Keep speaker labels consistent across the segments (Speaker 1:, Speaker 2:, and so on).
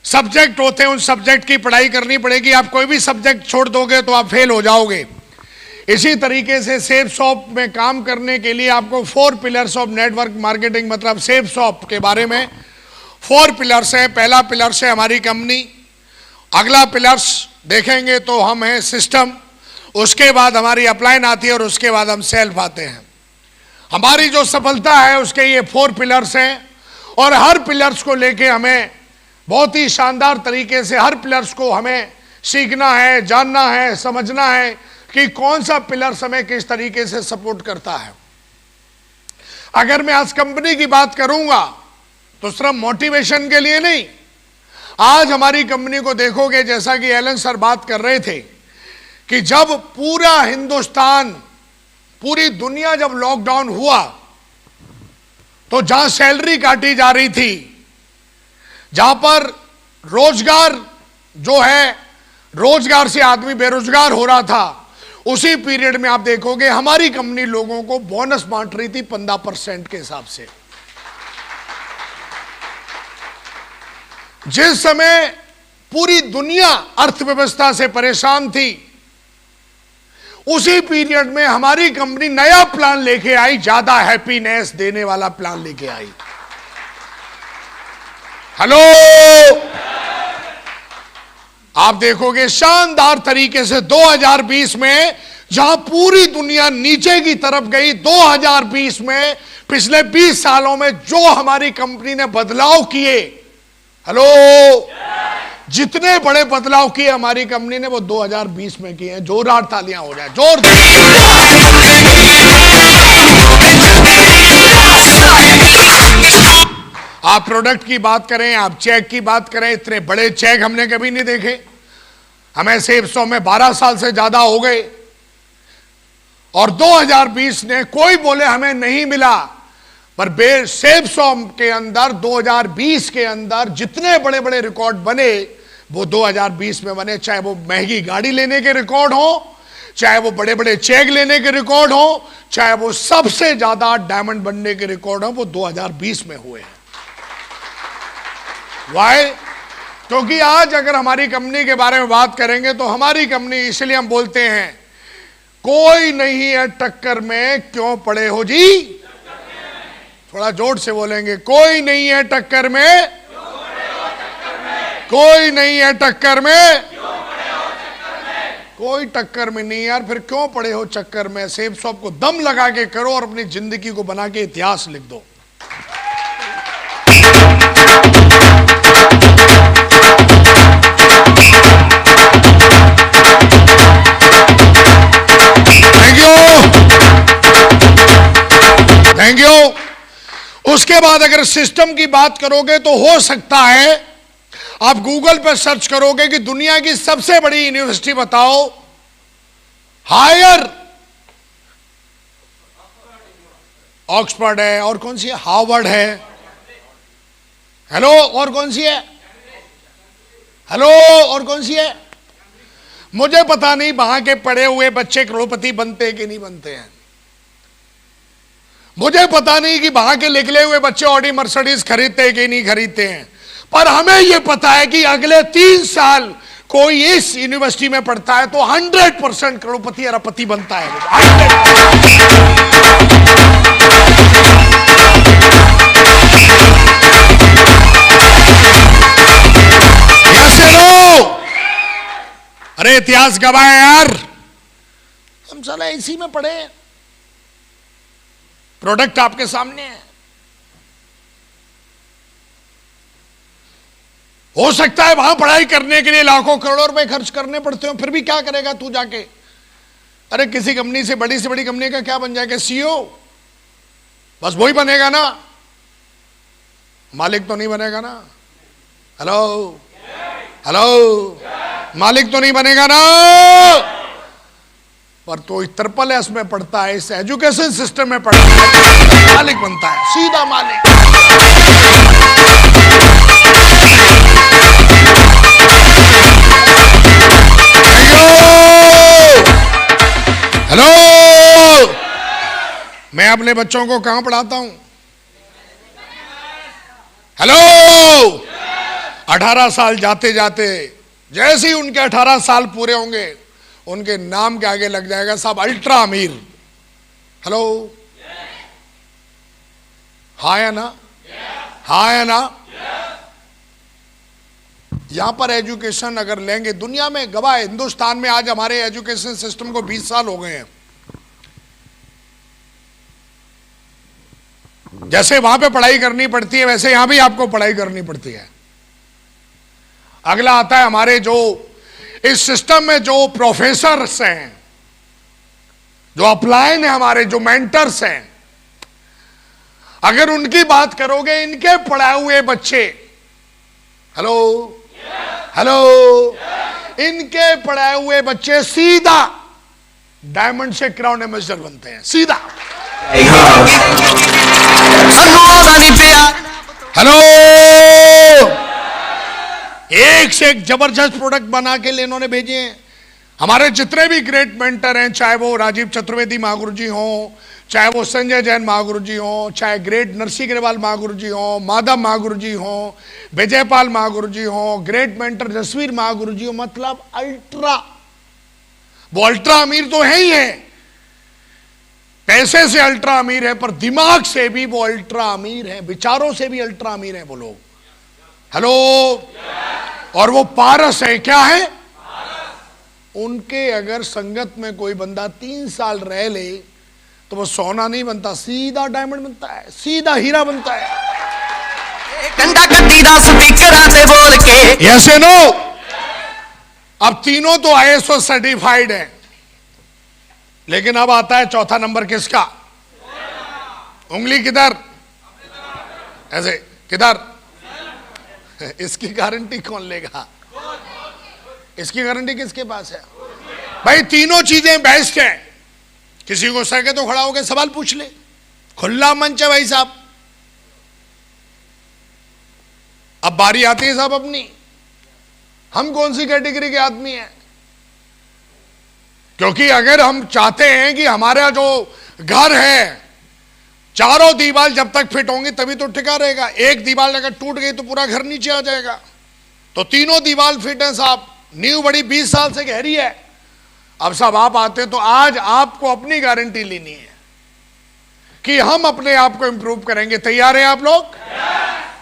Speaker 1: Subject होते हैं, उन सब्जेक्ट की पढ़ाई करनी पड़ेगी। आप कोई भी सब्जेक्ट छोड़ दोगे तो आप फेल हो जाओगे। इसी तरीके से सेफ शॉप में काम करने के लिए आपको 4 पिलर्स ऑफ नेटवर्क मार्केटिंग, मतलब सेफ शॉप के बारे में 4 पिलर्स हैं। पहला पिलर्स है हमारी कंपनी, अगला पिलर्स देखेंगे तो हम हैं सिस्टम, उसके बाद हमारी अपलाइन आती है और उसके बाद हम सेल्फ आते हैं। हमारी जो सफलता है उसके ये 4 पिलर्स हैं और हर पिलर्स को लेके हमें बहुत ही शानदार तरीके से हर पिलर्स को हमें सीखना है, जानना है, समझना है कि कौन सा पिलर्स हमें किस तरीके से सपोर्ट करता है। अगर मैं आज कंपनी की बात करूंगा तो सिर्फ मोटिवेशन के लिए नहीं, आज हमारी कंपनी को देखोगे, जैसा कि एलन सर बात कर रहे थे कि जब पूरा हिंदुस्तान, पूरी दुनिया जब लॉकडाउन हुआ तो जहां सैलरी काटी जा रही थी, जहां पर रोजगार जो है, रोजगार से आदमी बेरोजगार हो रहा था, उसी पीरियड में आप देखोगे हमारी कंपनी लोगों को बोनस बांट रही थी 15% के हिसाब से। जिस समय पूरी दुनिया अर्थव्यवस्था से परेशान थी, उसी पीरियड में हमारी कंपनी नया प्लान लेके आई, ज्यादा हैप्पीनेस देने वाला प्लान लेके आई। हेलो, आप देखोगे शानदार तरीके से 2020 में जहां पूरी दुनिया नीचे की तरफ गई, 2020 में पिछले 20 सालों में जो हमारी कंपनी ने बदलाव किए, हेलो, जितने बड़े बदलाव किए हमारी कंपनी ने वो 2020 में किए हैं। जोरदार तालियां हो जाए, जोरदार। आप प्रोडक्ट की बात करें, आप चेक की बात करें, इतने बड़े चेक हमने कभी नहीं देखे। हमें सेफ शॉप में 12 साल से ज्यादा हो गए और 2020 ने कोई बोले हमें नहीं मिला, पर सेफ शॉप के अंदर 2020 के अंदर जितने बड़े बड़े रिकॉर्ड बने वो 2020 में बने। चाहे वो महंगी गाड़ी लेने के रिकॉर्ड हो, चाहे वो बड़े बड़े चेक लेने के रिकॉर्ड हो, चाहे वो सबसे ज्यादा डायमंड बनने के रिकॉर्ड हो, वो 2020 में हुए हैं। वाई? क्योंकि आज अगर हमारी कंपनी के बारे में बात करेंगे तो हमारी कंपनी, इसलिए हम बोलते हैं कोई नहीं है टक्कर में, क्यों पड़े हो जी? थोड़ा जोर से बोलेंगे, कोई नहीं है टक्कर में, कोई नहीं है टक्कर में, कोई टक्कर में नहीं यार, फिर क्यों पड़े हो चक्कर में? सेफ शॉप को दम लगा के करो और अपनी जिंदगी को बना के इतिहास लिख दो। Thank you. उसके बाद अगर सिस्टम की बात करोगे तो हो सकता है आप गूगल पर सर्च करोगे कि दुनिया की सबसे बड़ी यूनिवर्सिटी बताओ, हायर ऑक्सफोर्ड है, और कौन सी है? हार्वर्ड है। हेलो, और कौन सी है? हेलो, और कौन सी है? मुझे पता नहीं वहां के पढ़े हुए बच्चे करोड़पति बनते कि नहीं बनते हैं। मुझे पता नहीं कि वहां के निकले हुए बच्चे ऑडी मर्सिडीज खरीदते कि नहीं खरीदते हैं, पर हमें यह पता है कि अगले 3 साल कोई इस यूनिवर्सिटी में पढ़ता है तो 100% करोड़पति अरबपति बनता है। अरे इतिहास गवाह है यार, हम साला इसी में पढ़े। प्रोडक्ट आपके सामने है। हो सकता है वहां पढ़ाई करने के लिए लाखों करोड़ों रुपए खर्च करने पड़ते हो, फिर भी क्या करेगा तू जाके? अरे किसी कंपनी से बड़ी कंपनी का क्या बन जाएगा? सीईओ, बस वही बनेगा ना, मालिक तो नहीं बनेगा ना। हेलो हेलो, मालिक तो नहीं बनेगा ना, पर तो ट्रिपल एस में पढ़ता है, इस एजुकेशन सिस्टम में पढ़ता है, मालिक बनता है, सीधा मालिक। हेलो, मैं अपने बच्चों को कहां पढ़ाता हूं? हेलो, 18 साल जाते जाते जैसे ही उनके 18 साल पूरे होंगे, उनके नाम के आगे लग जाएगा साहब अल्ट्रा अमीर। हेलो, हाँ या ना? हाँ या ना? यहां पर एजुकेशन अगर लेंगे, दुनिया में गवाह, हिंदुस्तान में आज हमारे एजुकेशन सिस्टम को 20 साल हो गए हैं। जैसे वहां पे पढ़ाई करनी पड़ती है, वैसे यहां भी आपको पढ़ाई करनी पड़ती है। अगला आता है हमारे जो इस सिस्टम में जो प्रोफेसर्स हैं, जो अपलाइन है, हमारे जो मेंटर्स हैं, अगर उनकी बात करोगे, इनके पढ़ाए हुए बच्चे, हेलो हेलो, इनके पढ़ाए हुए बच्चे सीधा डायमंड से क्राउन एम्बेसडर बनते हैं, सीधा। हेलो, एक से एक जबरदस्त प्रोडक्ट बना के इन्होंने भेजे हैं। हमारे जितने भी ग्रेट मेंटर हैं, चाहे वो राजीव चतुर्वेदी महागुरु जी हों, चाहे वो संजय जैन महागुरु जी हों, चाहे ग्रेट नरसिंह अग्रवाल महागुरु जी हों, माधव महागुरु जी हों, विजयपाल महागुरु जी हों, ग्रेट मेंटर जसवीर महागुरु जी हों, मतलब अल्ट्रा, वो अल्ट्रा अमीर तो है ही है, पैसे से अल्ट्रा अमीर है, पर दिमाग से भी वो अल्ट्रा अमीर है, विचारों से भी अल्ट्रा अमीर है वो लोग। हेलो, और वो पारस है, क्या है? उनके अगर संगत में कोई बंदा 3 साल रह ले तो वो सोना नहीं बनता, सीधा डायमंड बनता है, सीधा हीरा बनता है। बोल के यस नो। अब तीनों तो ISO सर्टिफाइड है, लेकिन अब आता है चौथा नंबर किसका? उंगली किधर? ऐसे किधर? इसकी गारंटी कौन लेगा? इसकी गारंटी किसके पास है? भाई तीनों चीजें बेस्ट हैं। किसी को सके तो खड़ा होकर सवाल पूछ ले, खुला मंच है भाई साहब। अब बारी आती है साहब अपनी, हम कौन सी कैटेगरी के आदमी हैं? क्योंकि अगर हम चाहते हैं कि हमारा जो घर है, चारों दीवार जब तक फिट होंगी तभी तो टिका रहेगा। एक दीवार अगर टूट गई तो पूरा घर नीचे आ जाएगा। तो तीनों दीवार फिट है साहब, नींव बड़ी 20 साल से गहरी है। अब साहब आप आते हैं तो आज आपको अपनी गारंटी लेनी है कि हम अपने आप को इंप्रूव करेंगे। तैयार हैं आप लोग?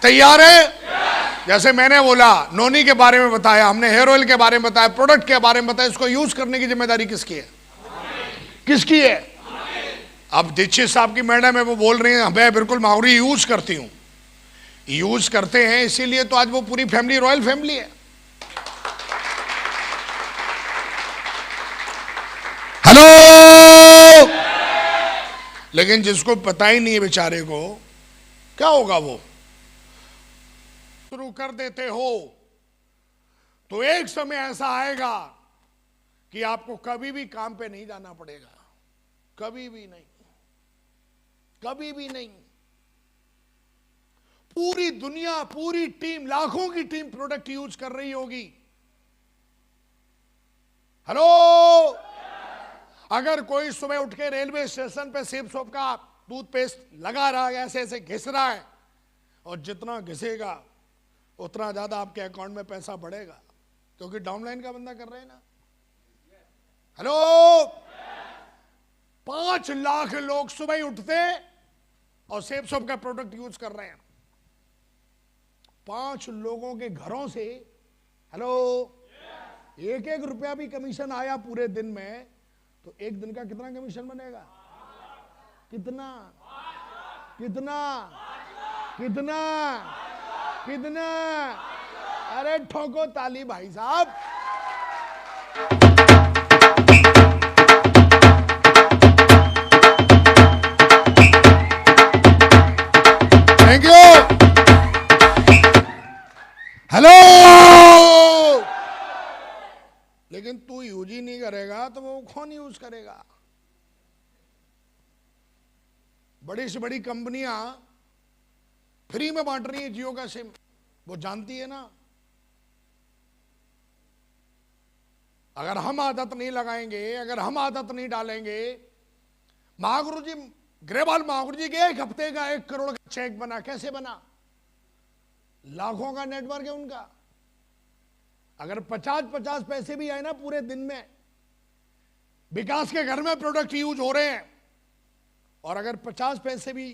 Speaker 1: तैयार हैं? जैसे मैंने बोला, नोनी के बारे में बताया, हमने हेयर ऑयल के बारे में बताया, प्रोडक्ट के बारे में बताया, इसको यूज करने की जिम्मेदारी किसकी है? किसकी है? अब दीक्षित साहब की मैडम है, वो बोल रही है मैं बिल्कुल माहुरी यूज करती हूं। यूज करते हैं इसीलिए तो आज वो पूरी फैमिली रॉयल फैमिली है। हेलो, लेकिन जिसको पता ही नहीं है बेचारे को, क्या होगा? वो शुरू कर देते हो तो एक समय ऐसा आएगा कि आपको कभी भी काम पे नहीं जाना पड़ेगा, कभी भी नहीं, कभी भी नहीं। पूरी दुनिया, पूरी टीम, लाखों की टीम प्रोडक्ट यूज कर रही होगी। हेलो, अगर कोई सुबह उठ के रेलवे स्टेशन पे सेब सोप का टूथपेस्ट लगा रहा है, ऐसे ऐसे घिस रहा है, और जितना घिसेगा उतना ज्यादा आपके अकाउंट में पैसा बढ़ेगा, क्योंकि डाउनलाइन का बंदा कर रहे हैं ना। हेलो, 5 लाख लोग सुबह ही उठते और सेब सोप का प्रोडक्ट यूज कर रहे हैं। 5 लोगों के घरों से, हेलो, 1-1 रुपया भी कमीशन आया पूरे दिन में तो एक दिन का कितना कमीशन बनेगा? कितना कितना कितना कितना? अरे ठोको ताली भाई साहब। Thank you. हेलो, लेकिन तू यूज ही नहीं करेगा तो वो कौन यूज करेगा? बड़ी से बड़ी कंपनियां फ्री में बांट रही है जियो का सिम, वो जानती है ना। अगर हम आदत नहीं लगाएंगे, अगर हम आदत नहीं डालेंगे, महागुरु जी, ग्रेवाल महागुरु जी के 1 हफ्ते का 1 करोड़ का चेक बना, कैसे बना? लाखों का नेटवर्क है उनका। अगर 50-50 पैसे भी आए ना पूरे दिन में, विकास के घर में प्रोडक्ट यूज हो रहे हैं, और अगर 50 पैसे भी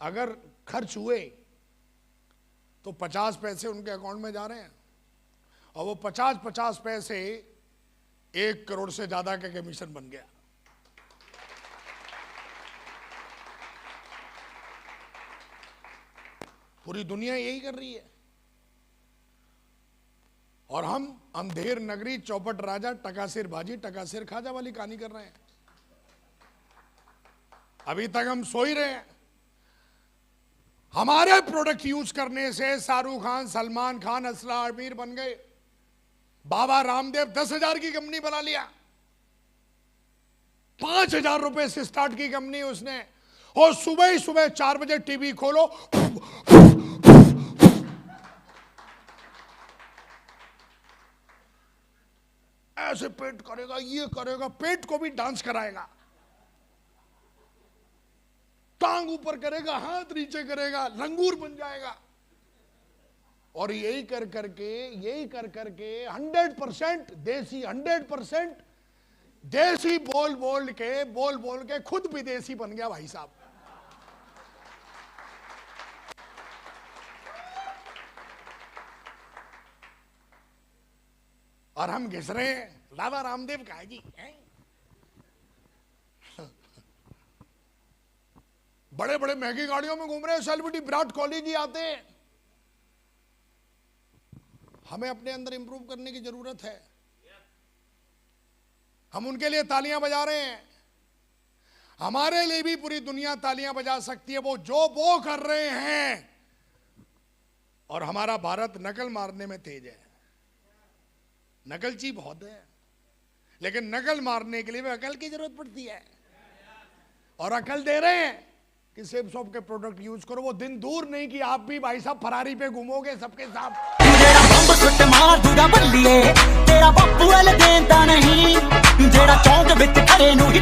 Speaker 1: अगर खर्च हुए तो 50 पैसे उनके अकाउंट में जा रहे हैं, और वो 50-50 पैसे 1 करोड़ से ज्यादा का कमीशन बन गया। पूरी दुनिया यही कर रही है, और हम अंधेर नगरी चौपट राजा टकासिर भाजी टकासिर खाजा वाली कहानी कर रहे हैं। अभी तक हम सो ही रहे हैं। हमारे प्रोडक्ट यूज करने से शाहरुख खान, सलमान खान, असला अमीर बन गए। बाबा रामदेव 10,000 की कंपनी बना लिया, 5,000 रुपए से स्टार्ट की कंपनी उसने, और सुबह ही सुबह 4 बजे टीवी खोलो, ऐसे पेट करेगा, ये करेगा, पेट को भी डांस कराएगा, टांग ऊपर करेगा, हाथ नीचे करेगा, लंगूर बन जाएगा। और यही कर करके 100% देसी, 100% देसी बोल बोल के खुद विदेशी बन गया भाई साहब। और हम घिस रहे हैं बाबा रामदेव का है जी, बड़े बड़े महंगी गाड़ियों में घूम रहे हैं, सेलिब्रिटी विराट कोहली जी आते हैं। हमें अपने अंदर इंप्रूव करने की जरूरत है, हम उनके लिए तालियां बजा रहे हैं। हमारे लिए भी पूरी दुनिया तालियां बजा सकती है, वो जो वो कर रहे हैं। और हमारा भारत नकल मारने में तेज है, नकलची बहुत है, लेकिन नकल मारने के लिए भी अकल की जरूरत पड़ती है। और अकल दे रहे हैं कि सेब शॉप के प्रोडक्ट यूज करो। वो दिन दूर नहीं कि आप भी भाई साहब फरारी पे घूमोगे सबके साथ। तेरा बापू वाले देता नहीं, जेड़ा चौंक विच खड़े नूं ही